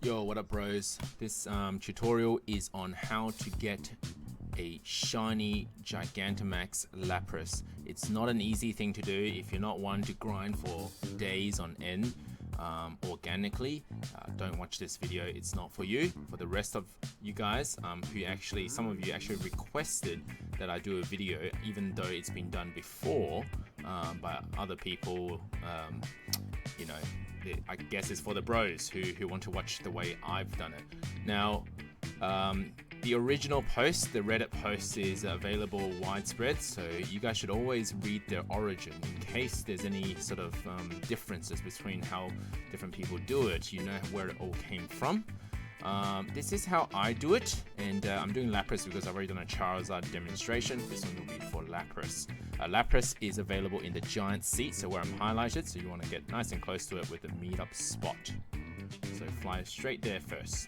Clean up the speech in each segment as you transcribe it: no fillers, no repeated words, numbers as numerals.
Yo, what up bros? This tutorial is on how to get a shiny Gigantamax Lapras. It's not an easy thing to do if you're not one to grind for days on end organically. Don't watch this video, it's not for you. For the rest of you guys some of you actually requested that I do a video, even though it's been done before by other people. You know, I guess it's for the bros who want to watch the way I've done it. Now, the original post, the Reddit post, is available widespread, so you guys should always read their origin in case there's any sort of differences between how different people do it. You know where it all came from. This is how I do it, and I'm doing Lapras because I've already done a Charizard demonstration. This one will be for Lapras. Lapras is available in the giant seat, so where I'm highlighted, so you want to get nice and close to it with the meetup spot. So fly straight there first.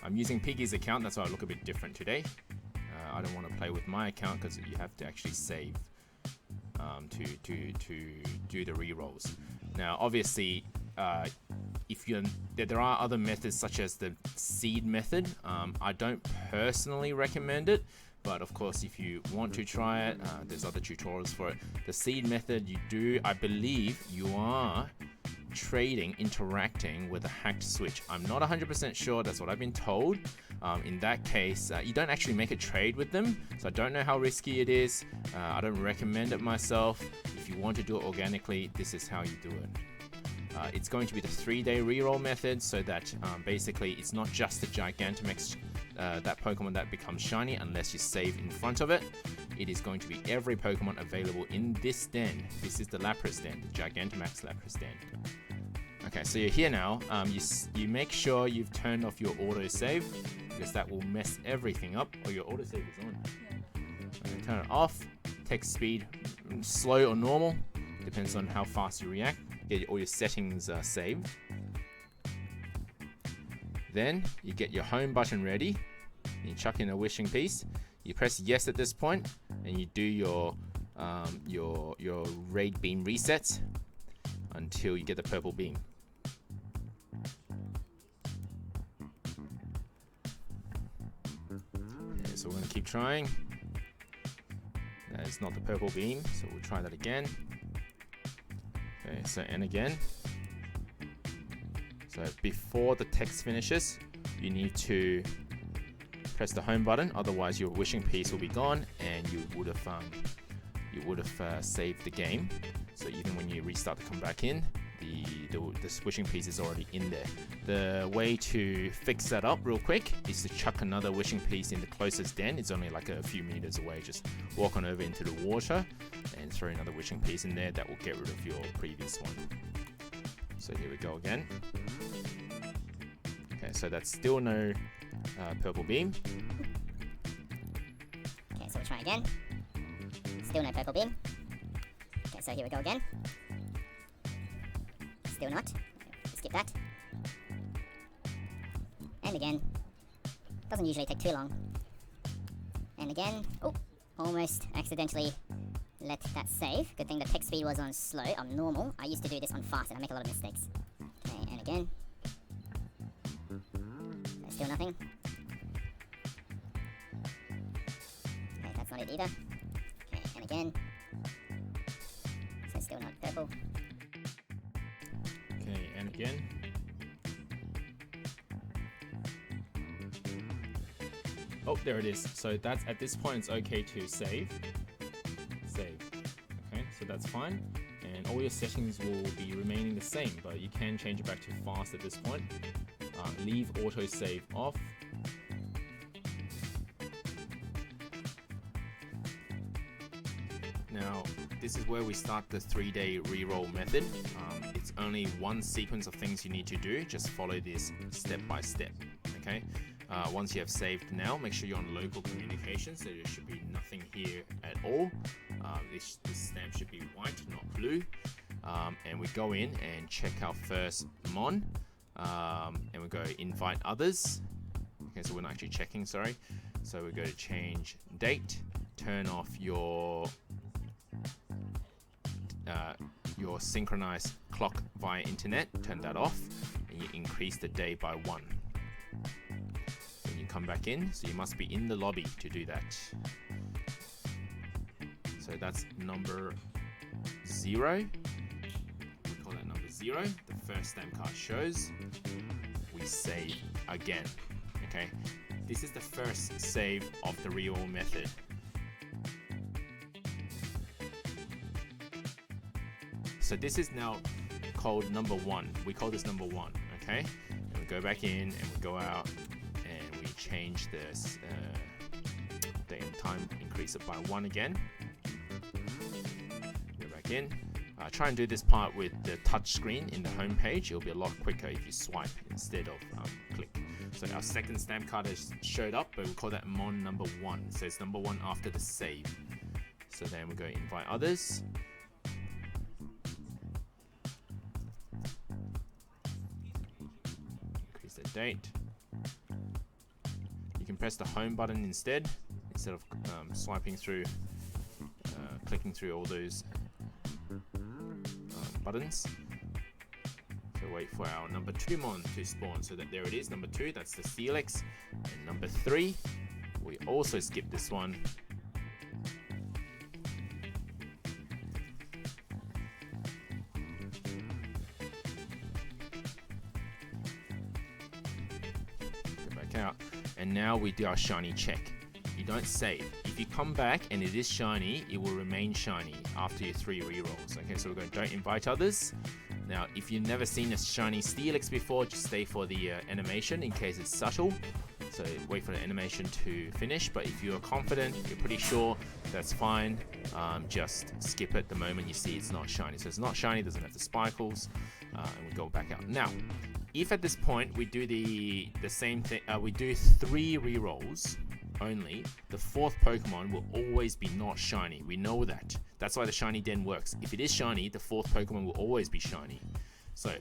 I'm using Piggy's account, that's why I look a bit different today. I don't want to play with my account because you have to actually save to do the rerolls. Now, obviously, there are other methods such as the seed method. I don't personally recommend it, but of course if you want to try it, there's other tutorials for it. The seed method, I believe you are interacting with a hacked switch. I'm not 100% sure, that's what I've been told. In that case, you don't actually make a trade with them, so I don't know how risky it is. I don't recommend it myself. If you want to do it organically, this is how you do it. It's going to be the 3-day reroll method, so that basically it's not just the Gigantamax, that Pokemon that becomes shiny unless you save in front of it. It is going to be every Pokemon available in this den. This is the Lapras den, the Gigantamax Lapras den. Okay, so you're here now. You make sure you've turned off your autosave, because that will mess everything up. Oh, your autosave is on. Okay, turn it off. Text speed, slow or normal, depends on how fast you react. Get all your settings saved. Then you get your home button ready. You chuck in a wishing piece. You press yes at this point, and you do your raid beam resets until you get the purple beam. Okay, so we're going to keep trying. That is not the purple beam, so we'll try that again. Okay, so and again. So before the text finishes, you need to press the home button, otherwise your wishing piece will be gone and you would have saved the game. So even when you restart to come back in, the wishing piece is already in there. The way to fix that up real quick is to chuck another wishing piece in the closest den. It's only like a few meters away. Just walk on over into the water and throw another wishing piece in there. That will get rid of your previous one. So here we go again. Okay, so that's still no purple beam. Okay, so we'll try again. Still no purple beam. Okay, so here we go again. Still not. Skip that. And again. Doesn't usually take too long. And again. Oh, almost accidentally let that save. Good thing the text speed was on slow, on normal. I used to do this on fast and I make a lot of mistakes. Okay, and again. Still nothing. Okay, that's not it either. Okay, and again. So still not purple. Okay, and again. Oh, there it is. So that's, at this point, it's okay to save. Save. Okay, so that's fine. And all your settings will be remaining the same, but you can change it back to fast at this point. Leave autosave off. Now, this is where we start the 3-day reroll method. It's only one sequence of things you need to do. Just follow this step by step. Okay. Once you have saved now, make sure you're on local communication, so there should be nothing here at all. This stamp should be white, not blue. And we go in and check our first mon. And we go invite others. Okay, so we're not actually checking, sorry. So we go to change date, turn off your synchronized clock via internet, turn that off, and you increase the day by 1. Then you come back in, so you must be in the lobby to do that. So that's number 0. We call that number 0. The first stamp card shows. We save again. Okay, this is the first save of the reroll method. So this is now called number 1. We call this number 1. Okay, and we go back in and we go out and we change this date and time, increase it by 1 again. Go back in. Try and do this part with the touch screen in the home page. It'll be a lot quicker if you swipe instead of click. So our second stamp card has showed up, but we call that mon number 1. So it's number 1 after the save. So then we go invite others. Increase the date. You can press the home button instead of swiping through, clicking through all those buttons. So wait for our number 2 mon to spawn. So that there it is, number 2, that's the Steelix. And number 3, we also skip this one. Go back out. And now we do our shiny check. You don't save. If you come back and it is shiny, it will remain shiny after your 3 rerolls. Okay, so we're going to don't invite others. Now, if you've never seen a shiny Steelix before, just stay for the animation in case it's subtle. So wait for the animation to finish. But if you're confident, you're pretty sure, that's fine. Just skip it the moment you see it's not shiny. So it's not shiny, it doesn't have the sparkles, and we go back out. Now, if at this point we do the same thing, we do 3 rerolls only, the 4th Pokemon will always be not shiny. We know that. That's why the shiny den works. If it is shiny, the 4th Pokemon will always be shiny. So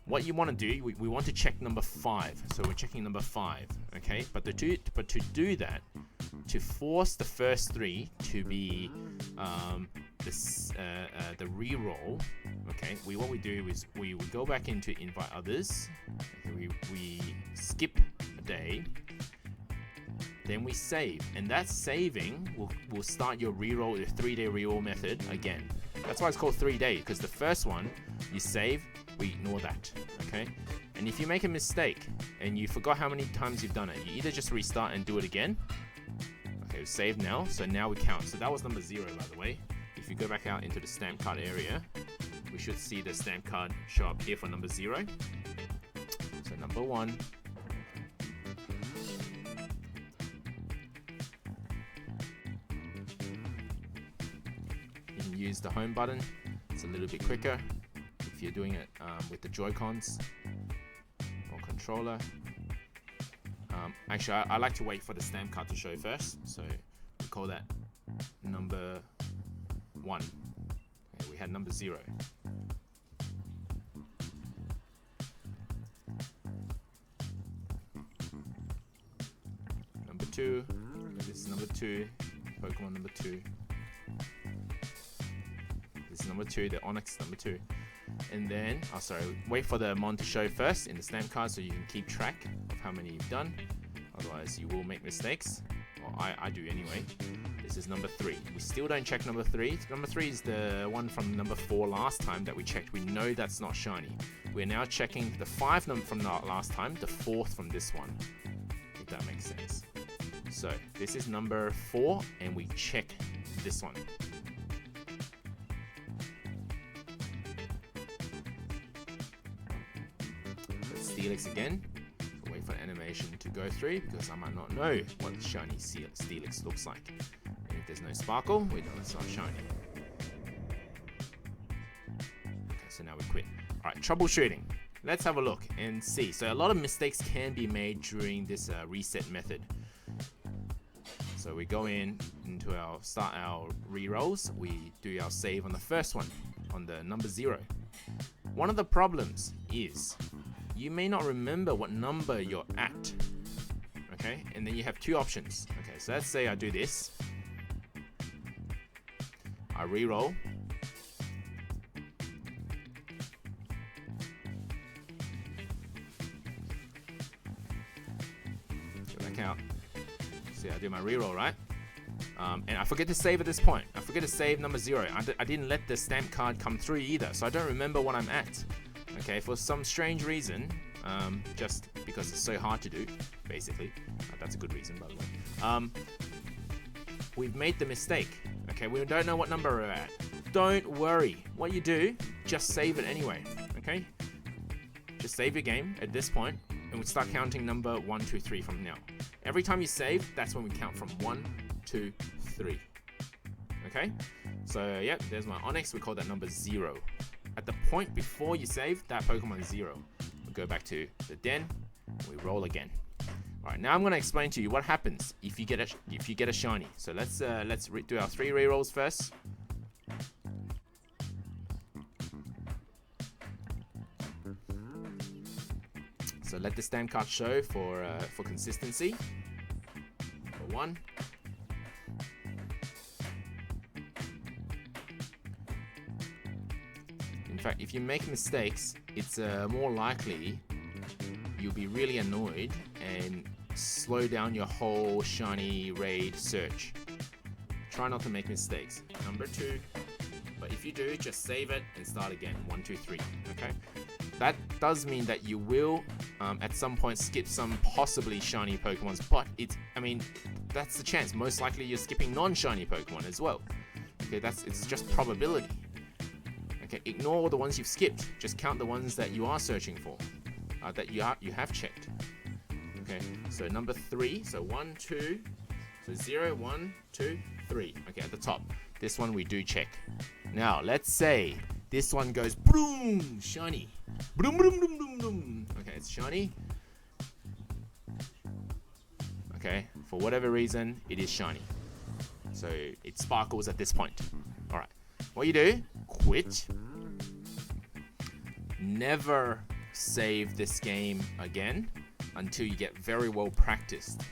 what you want to do, we want to check number 5. So we're checking number 5, okay? But to do that, to force the first 3 to be the reroll, okay? What we do is we go back into invite others. Okay, we skip a day. Then we save, and that saving will start your reroll, your 3-day reroll method again. That's why it's called 3-day, because the first one you save, we ignore that, okay? And if you make a mistake and you forgot how many times you've done it, you either just restart and do it again. Okay, save now, so now we count. So that was number 0, by the way. If you go back out into the stamp card area, we should see the stamp card show up here for number 0. So number 1. Use the home button. It's a little bit quicker if you're doing it with the Joy-Cons or controller. Actually, I like to wait for the stamp card to show first, so we call that number 1. Okay, we had number 0. Number 2. This is number 2. Pokemon number 2. This is number 2, the Onyx number 2. And then, wait for the mon to show first in the stamp card so you can keep track of how many you've done. Otherwise, you will make mistakes. Or I do anyway. This is number 3. We still don't check number 3. Number 3 is the one from number 4 last time that we checked. We know that's not shiny. We're now checking the 5 from the last time, the 4th from this one. If that makes sense. So, this is number 4, and we check this one. Steelix again. Wait for the animation to go through because I might not know what the shiny Steelix looks like. And if there's no sparkle, we know it's not shiny. Okay, so now we quit. Alright, troubleshooting. Let's have a look and see. So a lot of mistakes can be made during this reset method. So we go into start our rerolls. We do our save on the first one, on the number 0. One of the problems is you may not remember what number you're at, okay? And then you have 2 options. Okay, so let's say I do this. I reroll. back out. See, I do my reroll, right? And I forget to save at this point. I forget to save number 0. I didn't let the stamp card come through either, so I don't remember what I'm at. Okay, for some strange reason, just because it's so hard to do, basically. That's a good reason, by the way. We've made the mistake. Okay, we don't know what number we're at. Don't worry. What you do, just save it anyway. Okay? Just save your game at this point, and we'll start counting number 1, 2, 3 from now. Every time you save, that's when we count from 1, 2, 3. Okay? So, yep, there's my Onyx. We call that number 0. At the point before you save, that Pokemon is 0. We'll go back to the den, and we roll again. Alright, now I'm going to explain to you what happens if you get a shiny. So let's do our 3 rerolls first. So let the stamp card show for consistency. For 1. In fact, if you make mistakes, it's more likely you'll be really annoyed and slow down your whole shiny raid search. Try not to make mistakes. Number 2. But if you do, just save it and start again. 1, 2, 3. Okay? That does mean that you will, at some point, skip some possibly shiny Pokemons, but that's the chance. Most likely you're skipping non-shiny Pokemon as well. Okay, it's just probability. Okay, ignore the ones you've skipped. Just count the ones that you are searching for, that you have checked. Okay, so number 3, so 1, 2, so 0, 1, 2, 3. Okay, at the top. This one we do check. Now, let's say this one goes boom, shiny. Boom, boom, boom, boom, boom. Okay, it's shiny. Okay, for whatever reason, it is shiny. So it sparkles at this point. Alright, what you do, quit. Never save this game again until you get very well practiced.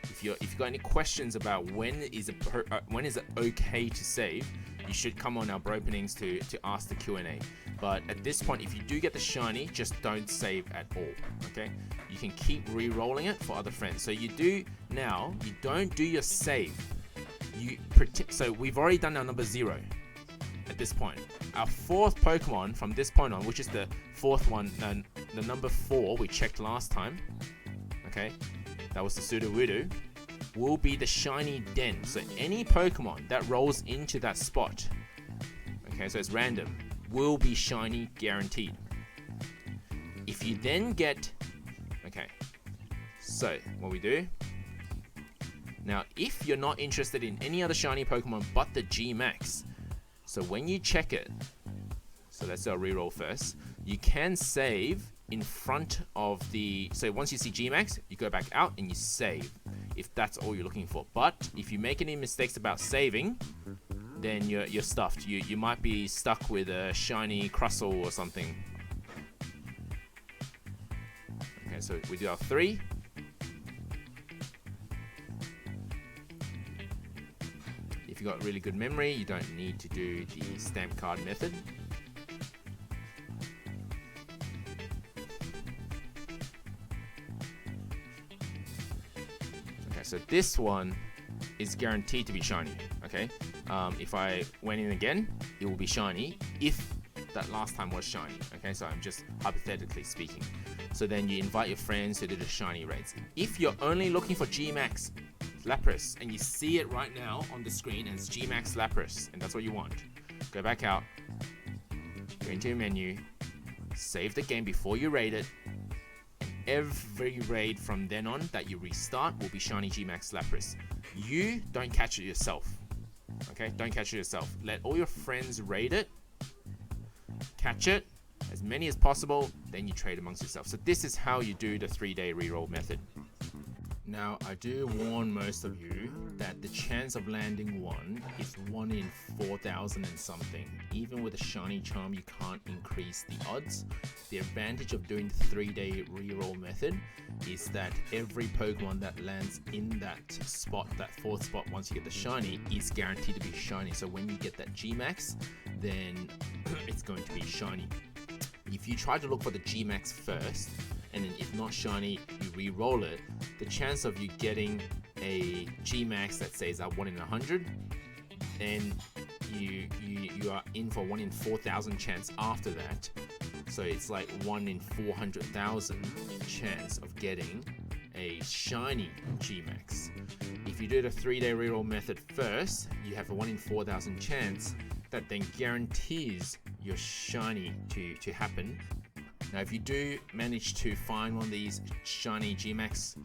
If you've got any questions about when is it okay to save, you should come on our bro openings to ask the Q&A. But at this point, if you do get the shiny, just don't save at all. Okay? You can keep re-rolling it for other friends. So you don't do your save. So we've already done our number 0 at this point. Our 4th Pokemon from this point on, which is the 4th one, the number 4 we checked last time. Okay? That was the Sudowoodo. Will be the shiny den. So any Pokemon that rolls into that spot, okay, so it's random, will be shiny guaranteed. If you then get, okay, so what we do, now if you're not interested in any other shiny Pokemon but the GMax, so when you check it, so let's do a reroll first, you can save in front of so once you see GMax, you go back out and you save, if that's all you're looking for. But if you make any mistakes about saving, then you're stuffed. You might be stuck with a shiny Crustle or something. Okay, so we do our 3. If you've got really good memory, you don't need to do the stamp card method. So this one is guaranteed to be shiny, okay? If I went in again, it will be shiny if that last time was shiny, okay? So I'm just hypothetically speaking. So then you invite your friends to do the shiny raids. If you're only looking for GMax Lapras and you see it right now on the screen as GMax Lapras, and that's what you want, go back out, go into your menu, save the game before you raid it. Every raid from then on that you restart will be shiny GMax Lapras. You don't catch it yourself. Okay? Don't catch it yourself. Let all your friends raid it. Catch it. As many as possible. Then you trade amongst yourself. So this is how you do the 3-day reroll method. Now, I do warn most of you that the chance of landing one is 1 in 4,000 and something. Even with a shiny charm, you can't increase the odds. The advantage of doing the 3-day reroll method is that every Pokemon that lands in that spot, that 4th spot once you get the shiny, is guaranteed to be shiny. So when you get that GMax, then it's going to be shiny. If you try to look for the GMax first, and then if not shiny, you re-roll it, the chance of you getting a GMax that says 1 in 100, and you are in for 1 in 4,000 chance after that. So it's like 1 in 400,000 chance of getting a shiny GMax. If you do the 3-day reroll method first, you have a 1 in 4,000 chance that then guarantees your shiny to happen. Now, if you do manage to find one of these shiny GMax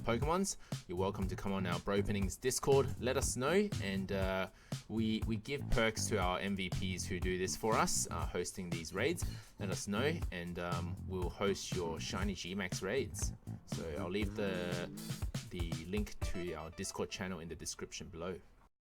Pokemons, you're welcome to come on our Bro Openings Discord. Let us know, and we give perks to our MVPs who do this for us, hosting these raids. Let us know, and we'll host your shiny GMax raids. So I'll leave the link to our Discord channel in the description below.